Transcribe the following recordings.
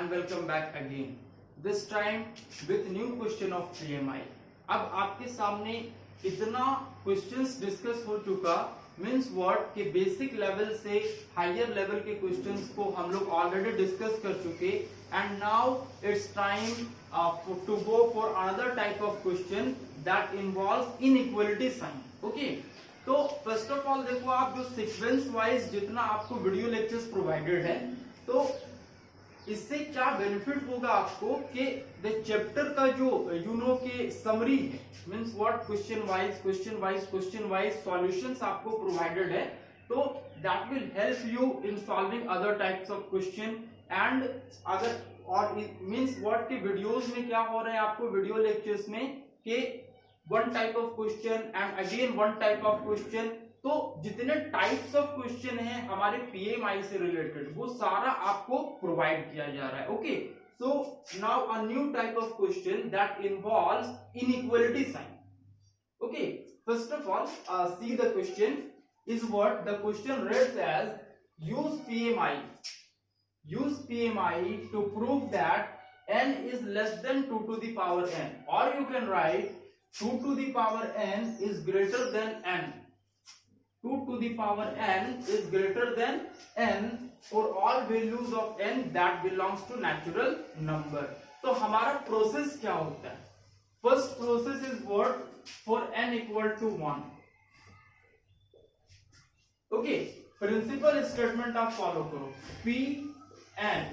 and welcome back again. This time with new question of PMI. अब आपके सामने इतना क्वेश्चंस डिस्कस हो चुका, मीन्स व्हाट के बेसिक लेवल से हायर लेवल के क्वेश्चंस को हम लोग ऑलरेडी डिस्कस कर चुके, and now it's time to go for another type of question that involves inequality sign. Okay, तो फर्स्ट ऑफ ऑल देखो, आप जो सीक्वेंस वाइज जितना आपको वीडियो लेक्चर्स प्रोवाइडेड है, तो इससे क्या बेनिफिट होगा आपको कि द चैप्टर का जो के समरी है, means what question wise solutions आपको प्रोवाइडेड है, तो that will help you in solving other types of question. And अगर और मींस व्हाट के वीडियोस में क्या हो रहा है आपको वीडियो लेक्चर्स में कि one type of question and again one type of question, तो जितने टाइप्स ऑफ क्वेश्चन हैं हमारे पीएमआई से रिलेटेड वो सारा आपको प्रोवाइड किया जा रहा है. Okay, so now a new type of question that involves inequality sign. Okay, first of all see the question is what the question reads as use PMI to prove that n is less than 2 to the power n, or you can write 2 to the power n is greater than n. 2 to the power n is greater than n for all values of n that belongs to natural number. तो हमारा process क्या होता है? First process is what for n equal to 1. Okay, principal statement आप follow करो. p n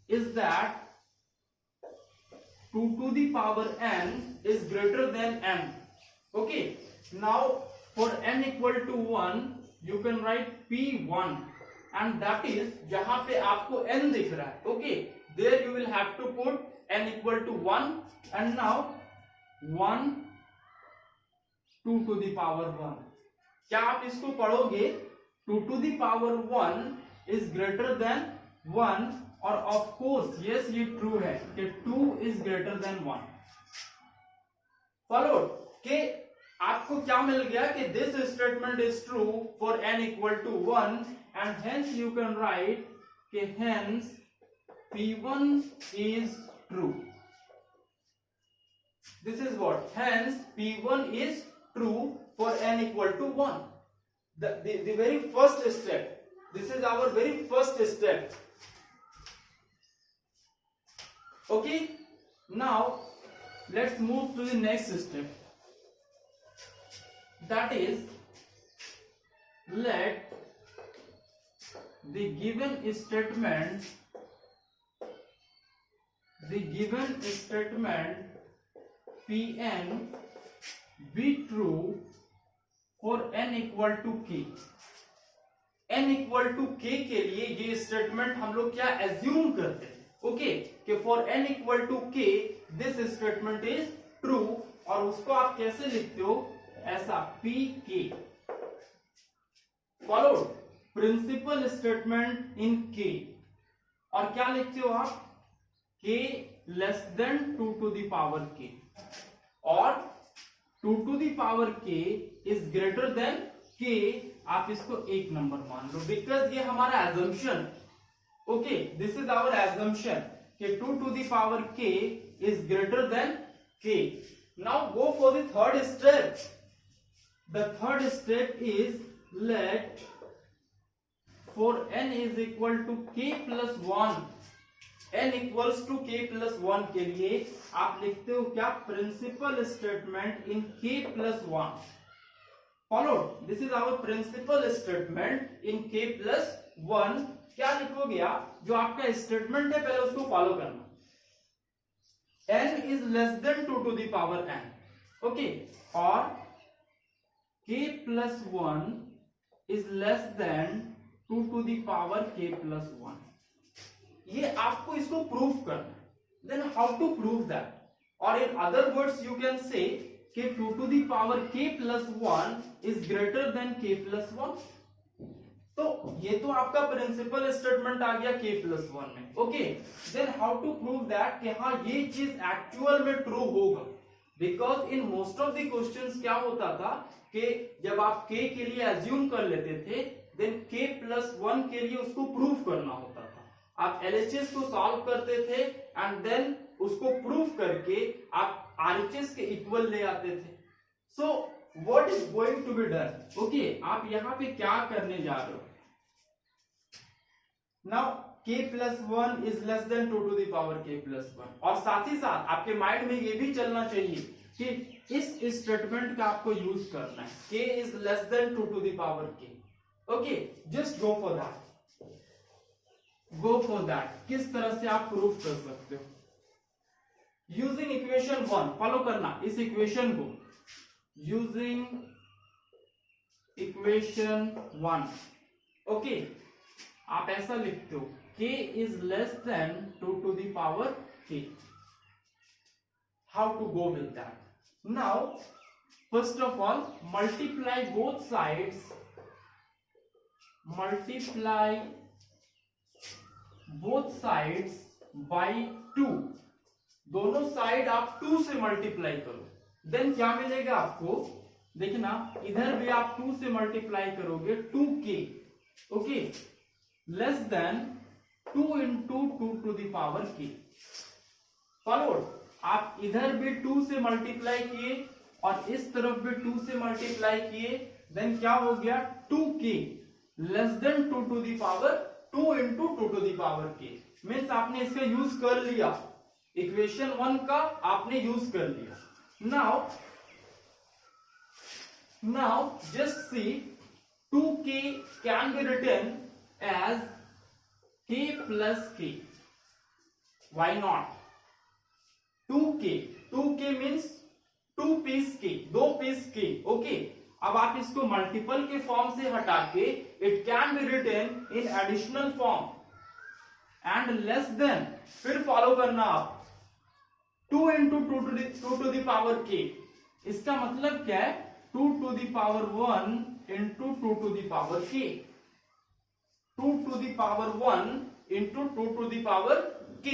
is that 2 to the power n is greater than n. Okay, now for n equal to 1 you can write p1, and that is जहां पे आपको n दिख रहा है. Okay, there you will have to put n equal to 1, and now 1 2 to the power 1. क्या आप इसको पढ़ोगे? 2 to the power 1 is greater than 1, और ऑफ कोर्स यस ये ट्रू है कि 2 is greater than 1. फॉलोड के आपको क्या मिल गया कि this statement is true for n equal to 1, and hence you can write कि hence p1 is true. This is what, hence p1 is true for n equal to 1. the very first step, this is our very first step. Okay, now let's move to the next step. That is, let the given statement Pn be true for n equal to k. n equal to k के लिए ये statement हम लोग क्या assume करते हैं? Okay, कि for n equal to k this statement is true, और उसको आप कैसे लिखते हो? ऐसा pk. Followed principal statement in k, और क्या लिखते हो आप? k less than 2 to the power k, और 2 to the power k is greater than k. आप इसको एक नंबर मान लो, बिकॉज ये हमारा assumption. Okay, this is our assumption कि 2 to the power k is greater than k. Now go for the third step. The third step is let for n is equal to k plus 1, n equals to k plus 1 के लिए आप लिखते हो क्या? Principal statement in k plus 1. Followed, this is our principal statement in k plus 1. क्या लिखोगे आप? जो आपका स्टेटमेंट है पहले उसको फॉलो करना. n is less than 2 to the power n. Okay, और k plus 1 is less than 2 to the power k plus 1. ये आपको इसको प्रूव करना है. Then how to prove that? Or in other words you can say कि 2 to the power k plus 1 is greater than k plus 1. तो ये तो आपका प्रिंसिपल स्टेटमेंट आ गया k plus 1 में. Okay, then how to prove that कि हाँ ये चीज एक्चुअल में ट्रू होगा? Because in most of the questions क्या होता था कि जब आप k के लिए एज्यूम कर लेते थे, देन k plus 1 के लिए उसको प्रूफ करना होता था. आप LHS को सॉल्व करते थे एंड देन उसको प्रूव करके आप RHS के इक्वल ले आते थे. So what is going to be done? Okay, आप यहां पे क्या करने जा रहे हो? Now k plus 1 is less than 2 to the power k plus 1. और साथ ही साथ आपके माइंड में ये भी चलना चाहिए कि इस स्टेटमेंट का आपको यूज करना है. k is less than 2 to the power k. Okay, just go for that. किस तरह से आप प्रूफ कर सकते हो? Using equation 1. फॉलो करना इस इक्वेशन को. Using equation 1. ओके, आप ऐसा लिखते हो k is less than 2 to the power k. How to go with that? Now, first of all, multiply both sides. Multiply both sides by 2. दोनों side आप 2 से मल्टीप्लाई करो. देन क्या मिलेगा आपको? देखना, इधर भी आप 2 से मल्टीप्लाई करोगे 2k. Okay, less than 2 into 2 to the power k. Followed. आप इधर भी 2 से मल्टीप्लाई किए और इस तरफ भी 2 से मल्टीप्लाई किए. देन क्या हो गया? 2k less than 2 to the power 2 into 2 to the power k. Means आपने इसका यूज कर लिया. इक्वेशन 1 का आपने यूज कर लिया. Now just see, 2k can be written as k plus k. Why not? 2k means 2 piece k, 2 piece k. Okay, अब आप इसको मल्टीपल के फॉर्म से हटा के it can be written in additional form and less than. फिर follow करना आप 2 into 2 to the power k. इसका मतलब क्या है? 2 to the power 1 into 2 to the power k. 2 to the power 1 into 2 to the power k,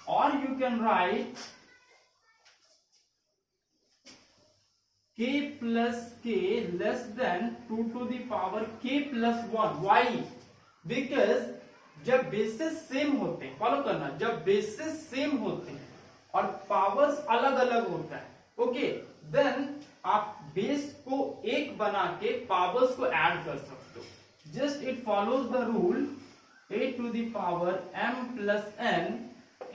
or you can write k plus k less than 2 to the power k plus 1. Why? Because जब basis same होते हैं, follow करना, जब basis same होते हैं और powers अलग अलग होता है, ओके, देन आप बेस को एक बना के पावर्स को ऐड कर सकते हो. Just it follows the rule a to the power m plus n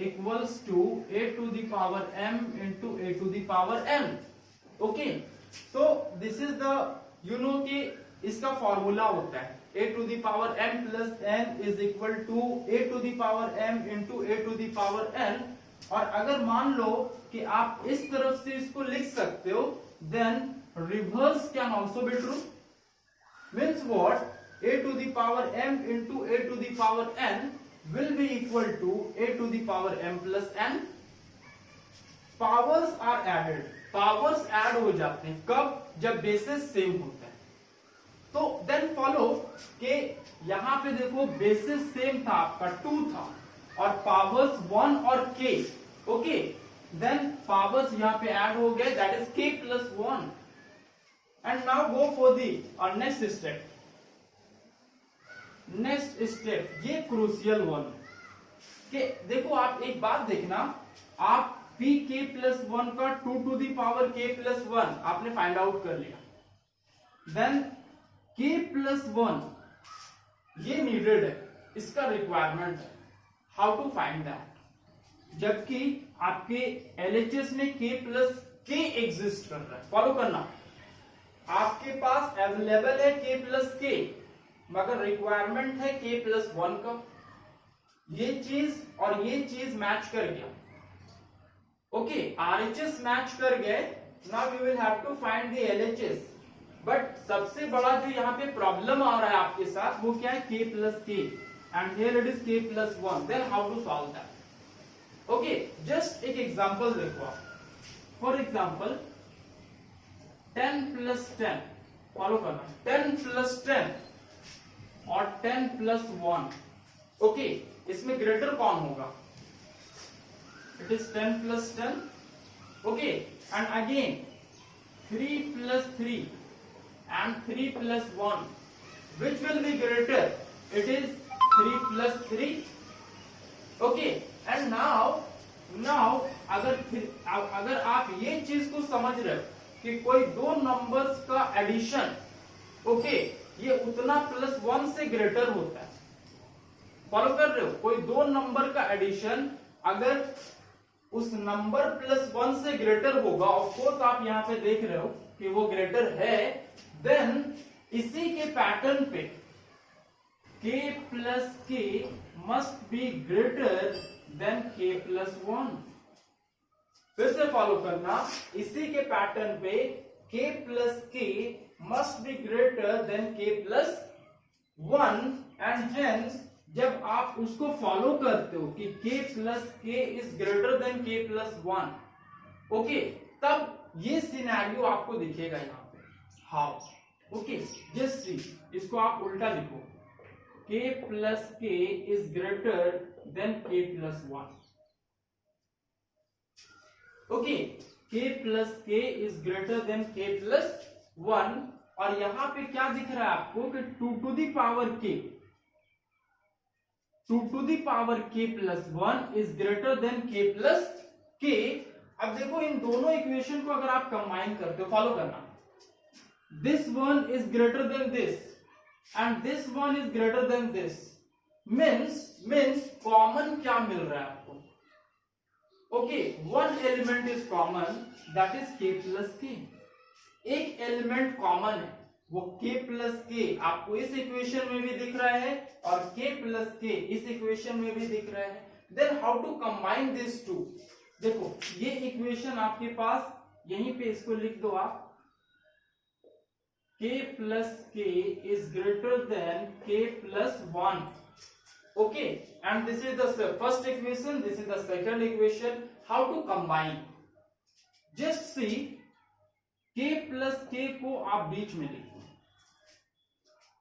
equals to a to the power m into a to the power n. Okay, so this is the, you know कि इसका formula होता है a to the power m plus n is equal to a to the power m into a to the power n. और अगर मान लो कि आप इस तरफ से इसको लिख सकते हो, then reverse can also be true. Means what? a to the power m into a to the power n will be equal to a to the power m plus n. Powers are added. Powers add हो जाते हैं कब? जब basis same होता है. तो then follow कि यहां पे देखो बेसिस सेम था, आपका 2 था और पावर्स 1 और k. ओके, देन पावर्स यहां पे ऐड हो गए, that is k plus 1. And now go for the next step. Next step ये क्रूशियल वन के देखो. आप एक बात देखना, आप pk plus 1 का 2 to the power k plus 1 आपने फाइंड आउट कर लिया. देन k plus 1 ये नीडेड है, इसका रिक्वायरमेंट है. How to find that? जबकि आपके LHS में k plus k एग्जिस्ट कर रहा है. फॉलो करना, आपके पास अवेलेबल है k plus k, मगर रिक्वायरमेंट है k plus 1 का. ये चीज और ये चीज मैच कर गया. ओके, RHS मैच कर गए. Now we will have to find the LHS. But सबसे बड़ा जो यहाँ पे प्रॉब्लम आ रहा है आपके साथ, वो क्या है? k plus k and here it is k plus 1. then how to solve that? Okay, just एक एग्जांपल देखो आप. फॉर एग्जांपल 10 plus 10, फॉलो करना, 10 plus 10 और 10 plus 1. ओके, इसमें ग्रेटर कौन होगा? It is 10 plus 10. Okay, and again 3 plus 3 and 3 plus 1. Which will be greater? It is 3 plus 3. Okay and now अगर आप ये चीज को समझ रहे हो कि कोई दो नंबर्स का एडिशन ओके ये उतना +1 से ग्रेटर होता है, फॉलो कर रहे हो? कोई दो नंबर का एडिशन अगर उस नंबर +1 से ग्रेटर होगा, ऑफ कोर्स आप यहां पे देख रहे हो कि वो ग्रेटर है, देन इसी के पैटर्न पे k plus k must be greater than k plus 1। फिर से फॉलो करना, इसी के पैटर्न पे k plus k must be greater than k plus 1 and hence जब आप उसको फॉलो करते हो कि k plus k is greater than k plus 1 okay तब ये सिनेरियो आपको दिखेगा यहां पे। हाउ? ओके जस्ट सी, इसको आप उल्टा लिखो, k plus k is greater than k plus 1। Okay k plus k is greater than k plus 1 और यहां पे क्या दिख रहा है आपको कि 2 to the power k, 2 to the power k plus 1 is greater than k plus k। अब देखो इन दोनों इक्वेशन को अगर आप कंबाइन करते हो, फॉलो करना, this one is greater than this and this one is greater than this, means common क्या मिल रहा है आपको? Okay one element is common, that is k plus k। एक एलिमेंट कॉमन है, वो k plus k आपको इस इक्वेशन में भी दिख रहा है और k plus k इस इक्वेशन में भी दिख रहा है। Then how to combine this two? देखो ये इक्वेशन आपके पास यहीं पे, इसको लिख दो आप, k plus k is greater than k plus 1 okay and this is the first equation, this is the second equation। how to combine? just see, k plus k को आप बीच में लिखो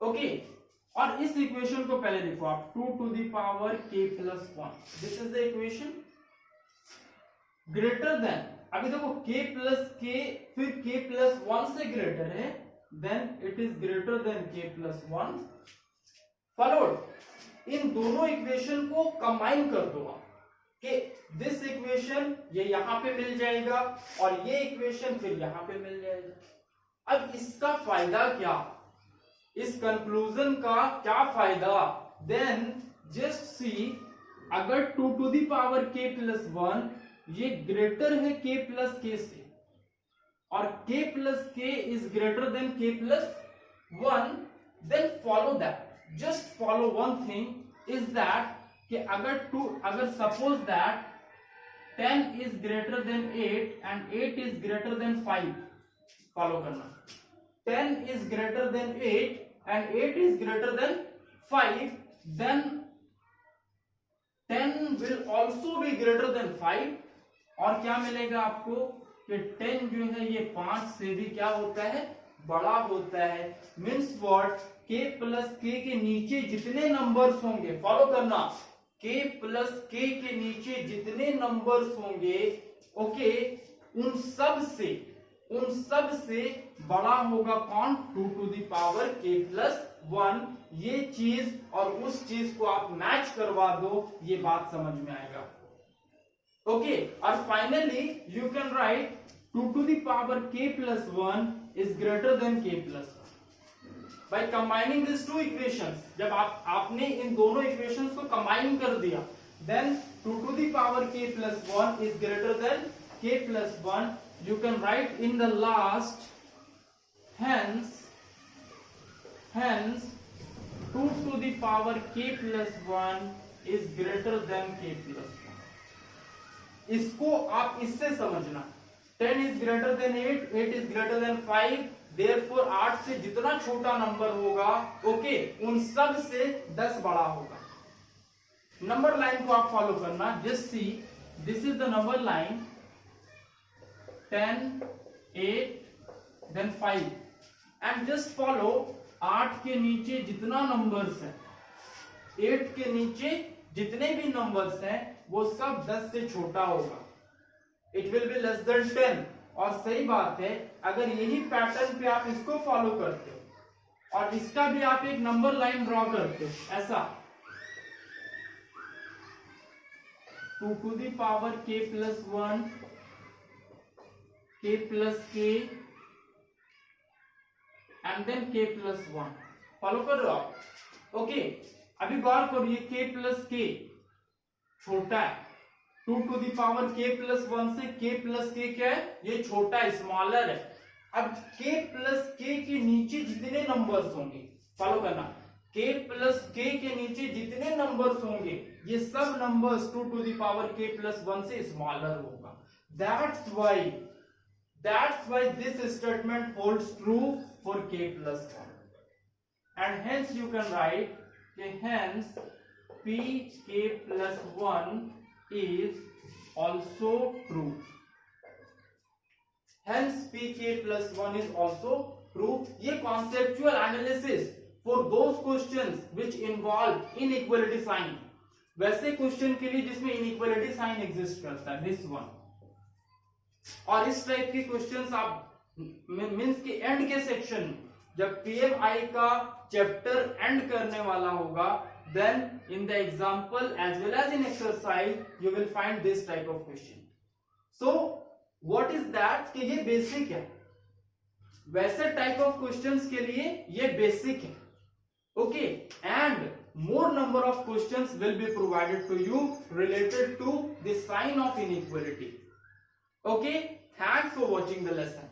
ओके और इस इक्वेशन को पहले लिखो आप 2 to the power k plus 1, this is the equation। Greater than, अभी देखो k plus k फिर k plus 1 से ग्रेटर है, then it is greater than k plus 1 followed। इन दोनों इक्वेशन को कंबाइन कर दो आप कि दिस इक्वेशन ये यहां पे मिल जाएगा और ये इक्वेशन फिर यहां पे मिल जाएगा। अब इसका फायदा क्या, इस कंक्लूजन का क्या फायदा? देन जस्ट सी, अगर 2 to the power k plus 1 ये ग्रेटर है k plus k से और k plus k is greater than k plus 1, then follow that, just follow one thing is that कि अगर suppose that 10 is greater than 8 and 8 is greater than 5, follow करना, 10 is greater than 8 and 8 is greater than 5, then 10 will also be greater than 5 और क्या मिलेगा आपको कि 10 जो है ये 5 से भी क्या होता है, बड़ा होता है। Means what, k plus k के नीचे जितने नंबर्स होंगे, फॉलो करना, k प्लस k के नीचे जितने नंबर्स होंगे ओके उन सब से बड़ा होगा कौन? 2 to the power k plus 1। ये चीज और उस चीज को आप मैच करवा दो, ये बात समझ में आएगा ओके और finally you can right 2 to the power k plus 1 is greater than k plus 1 by combining these two equations। जब आपने इन दोनों इक्वेशंस को कंबाइन कर दिया, then 2 to the power k plus 1 is greater than k plus 1, you can write in the last, hence 2 to the power k plus 1 is greater than k plus 1। इसको आप इससे समझना, 10 is greater than 8, 8 is greater than 5, therefore 8 से जितना छोटा number होगा okay उन सब से 10 बड़ा होगा। नंबर लाइन को आप फॉलो करना, just see, this is the number line 10, 8 then 5 and just follow, 8 के नीचे जितना नंबर्स है, 8 के नीचे जितने भी नंबर्स हैं वो सब 10 से छोटा होगा, it will be less than 10। और सही बात है, अगर यही पैटर्न पे आप इसको फॉलो करते हो और इसका भी आप एक नंबर लाइन ड्रॉ करते हो ऐसा, 2 to the power k plus 1 k plus k and then k plus 1। Follow कर रहे हो आप? ओके, अभी गौर करो, ये k प्लस k छोटा है, 2 to the power k plus 1 से k प्लस k क्या है, ये छोटा है, स्मॉलर है। अब k प्लस k के नीचे जितने नंबर्स होंगे, फॉलो करना, k प्लस k के नीचे जितने नंबर्स होंगे ये सब numbers 2 to the power k plus 1 से स्मॉलर होगा। That's why this statement holds true for k plus 1, and hence you can write hence pk plus 1 is also true. Hence pk plus 1 is also true. ये conceptual analysis for those questions which involve inequality sign, वैसे question के लिए जिसमें inequality sign exist करता है, this one। और इस type के क्वेश्चंस आप मींस के एंड के सेक्शन में जब पीएमआई का चैप्टर एंड करने वाला होगा, then in the example as well as in exercise you will find this type of question. So what is that कि ये बेसिक है, वैसे टाइप ऑफ क्वेश्चंस के लिए ये बेसिक है। Okay, and more number of questions will be provided to you related to the sign of inequality. Okay, thanks for watching the lesson.